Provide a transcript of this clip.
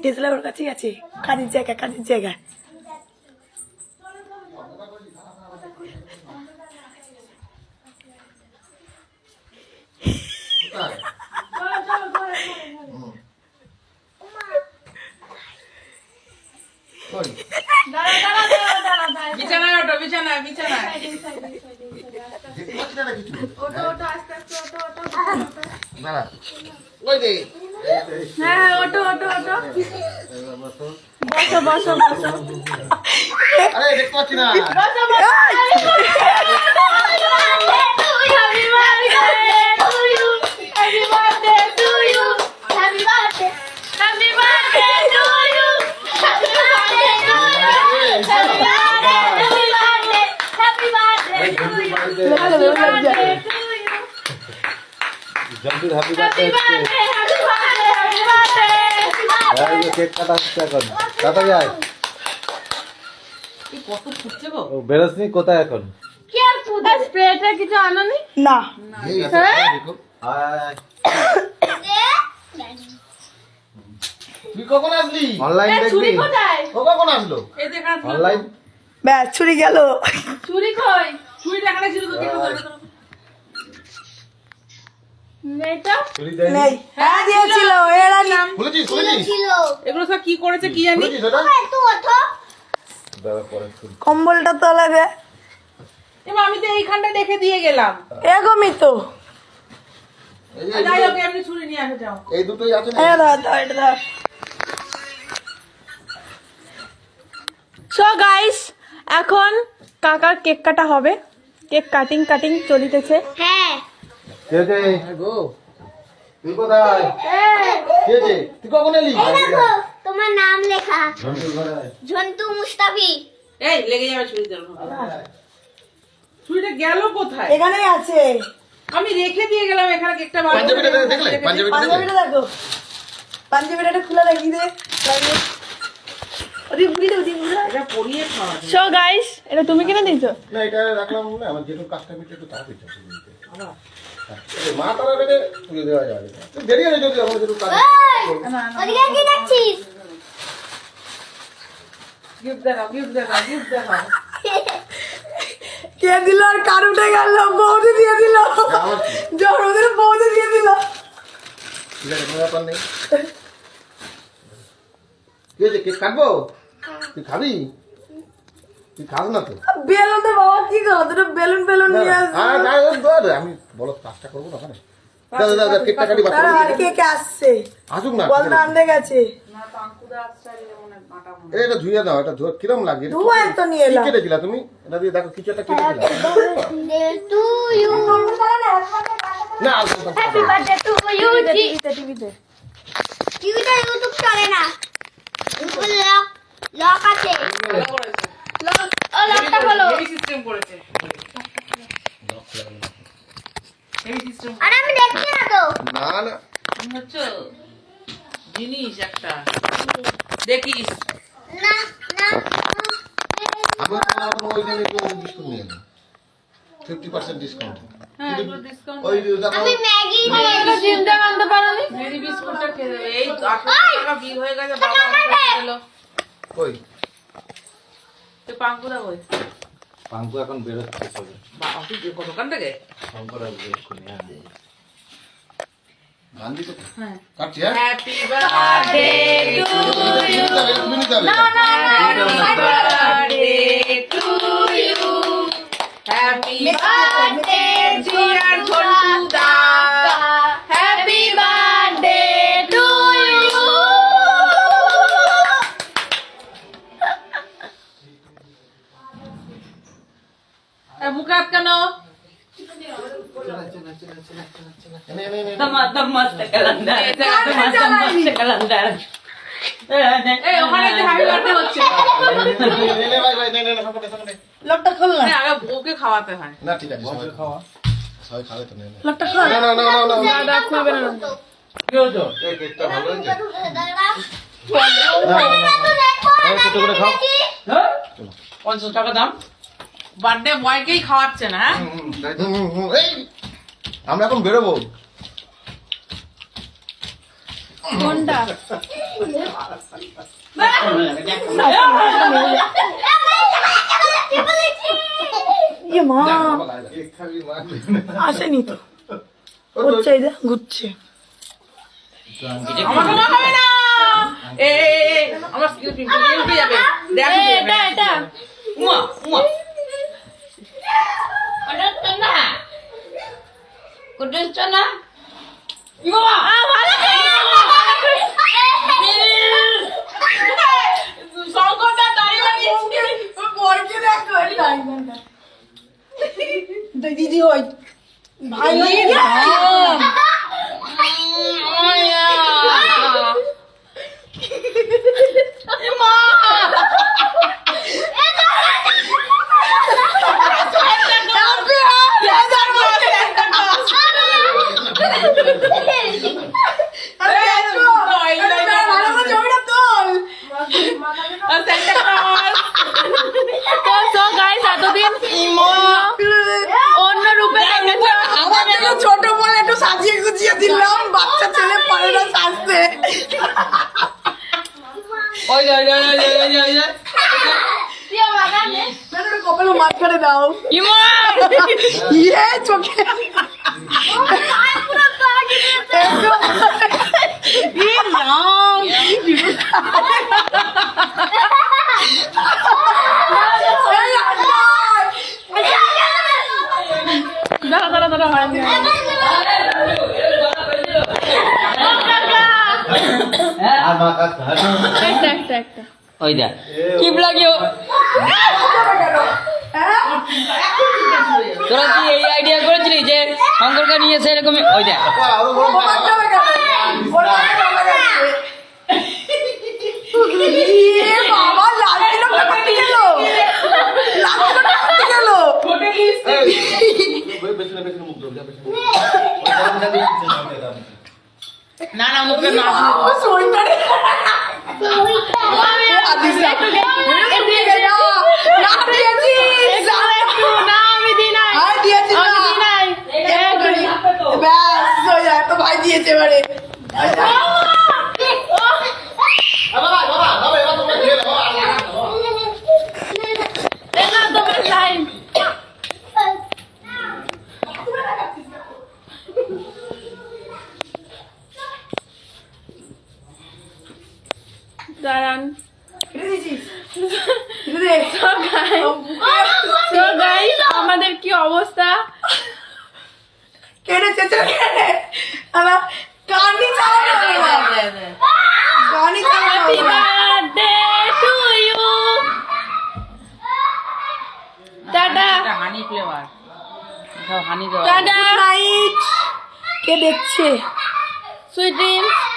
DSLR ওর কাছেই আছে, কাজের জায়গা। বিছানায় ওঠো, বিছানায়। হ্যাঁ, ওটো। বসো। আরে দেখতে পাচ্ছি না। জলদি হ্যাপি বার্থডে কেক কাটা হচ্ছে এখন কাটা যায় কত ফুটছে গো। ও বেরোসনি কোথায় এখন স্প্রেটা কিছু আনোনি? না, তুই কখন আসলি অনলাইন দেখবি ও কখন আসলো এই যে এখানে অনলাইন ব্যাস ছুরি গেল। চুরি কই? চুরিটা এখানে ছিল তো, কেটে ধরে। মেয়েটা চুরি দেয়নি নেই। হ্যাঁ দিয়েছিল, এরা নাম খুলেছিস এগুলো সব কি করেছে কি জানি। খুলেছিস ওটা দাদা পরে খুল কম্বলটা তোলাবে। এবার আমি তো এইখানটা দেখে দিয়ে গেলাম। এরকমই তো। এই যে যাই হোক, এমনি চুরি নিয়ে আসে যাও। এই দুটোই আছে না এটা ধর। সো গাইস, এখন কাকার কেক কাটা হবে। কেক কাটিং চলিতেছে। হ্যাঁ কে কে গো তুই কোথায় কে কে তুই কখন এলি এই দেখো তোমার নাম লেখা ঝন্টুর ঘরে আয়। ঝন্টু মুস্তাফি। এই লেগে যাবে চুরি দেবো। চুরিটা গেল কোথায়? এখানেই আছে। আমি রেখে দিয়ে গেলাম এখানে কেকটা। পাঞ্জাবিটা দেখলে পাঞ্জাবিটা দেখলে পাঞ্জাবিটা দেখো, পাঞ্জাবিটা খুলে রাখি দে। এটা পরিয়ে খাওয়া যায়। সো গাইস, এটা তুমি কিনে দিয়েছো? না এটা রাখলাম না আমার যেটুকু কাজটা মিটে একটু তাড়াতাড়ি চাচ্ছি মা তারা রেখে তুই দেওয়া যাবে দেরি হয়ে যদি আমার যেটুকু কাজ ওদিকে কি দেখছিস? গিফট দেখাও। কে দিল? আর কার উঠে গেল? বৌদি দিয়ে দিল। জন্মদিন বৌদি দিয়ে দিল। ঠিক আছে কোনো ব্যাপার নেই কি হয়েছে কেক কাটবো তুই খাবি তুই খাস না তো বেলুন তো বাবা কি করো? দুটো বেলুন নিয়ে আসবে। আমি বলো কাজটা করবো না ওখানে দাদা কেকটা কাটি বাচ্চা আর কে আসছে? আসুক না বল না আনতে গেছে। না পাঙ্কুদা আসছে যেমন আটা মনে। এটা ধুয়ে দাও এটা কিরম লাগছে ধোঁয়ায় তো নিয়ে এলাম। কেটে দিলা তুমি এটা দিয়ে দেখো কিছু একটা কেটে দিলা টু ইউ না হ্যাপি বার্থডে টু ইউ। টিভিতে ইউটিউব চলে না, লক আছে। ভালো করেছে। লকটা হলো। হেভি সিস্টেম করেছে। Heavy system. আরে আমি দেখছি না তো। না না হচ্ছে জিনিস একটা দেখিস। না আমি তো ওইখানে একটু ডিসকাউন্ট নিয়ে এলাম 50% ডিসকাউন্ট হ্যাঁ এগুলো ডিসকাউন্ট। ওই দেখো আমি ম্যাগি চিন্তা আনতে পারোনি? মেরি বিস্কুটটা খেয়ে দেবে। এই 800 টাকা বিল হয়ে গেছে। বাবা গেল। কই তো পাঙ্কুদা কই? পাঙ্কু এখন বেরোচ্ছে সবে বাবা তুই কতক্ষণ থেকে? শঙ্করা বেরোচ্ছে গান দিতে হ্যাঁ। কাটছি হ্যাঁ happy birthday to you. Birthday to you. Happy birthday dear ঝন্টুদা। Happy birthday to you. মুখে হাত কেন? এই ওখানে যে হ্যাপি বার্থডে হচ্ছে। লোকটা খোল না। আগে ওকে খাওয়াতে হয়। না ঠিক আছে সবাই খাওয়া সবাই খাবে তো লোকটা খোল। না না না না না দাদা খুলবে না। কি হলো এই কেকটা ভালো হয়েছে ছোট করে খাও 50 টাকা দাম। বার্থডে বয়কেই খাওয়াচ্ছে না। এই আমরা এখন বেরোবো কোনটা এ মা আসেনি তো হচ্ছে এই যে ঘুরছে আমাকে মাখাবে না এ আমার পিম্পল উঠে যাবে দেখ এটা এটা উমা উমা শঙ্করটা দাঁড়িয়ে বরকে দেখো দিদি ওই ভাই অন্য রূপে ছোট বলে একটু সাজিয়ে গুছিয়ে দিলাম বাচ্চা ছেলে পারে না সাজতে ওই কপালে মাঝখানে দাও ইয়ে চোখে দাঁড়া হয়নি একটা ওই দেখ কি লাগিও তোরা কি এই আইডিয়া করেছিলি যে শঙ্করকে নিয়ে এসে এরকম ওই দেখ বাবা লাল গেল না না মুখে না ভাই দিয়েছে এবারে দাঁড়ান আমাদের কি অবস্থা কেটেছে গানি হানি ফ্লেভার হানি কে দেখছে সুইট ড্রিমস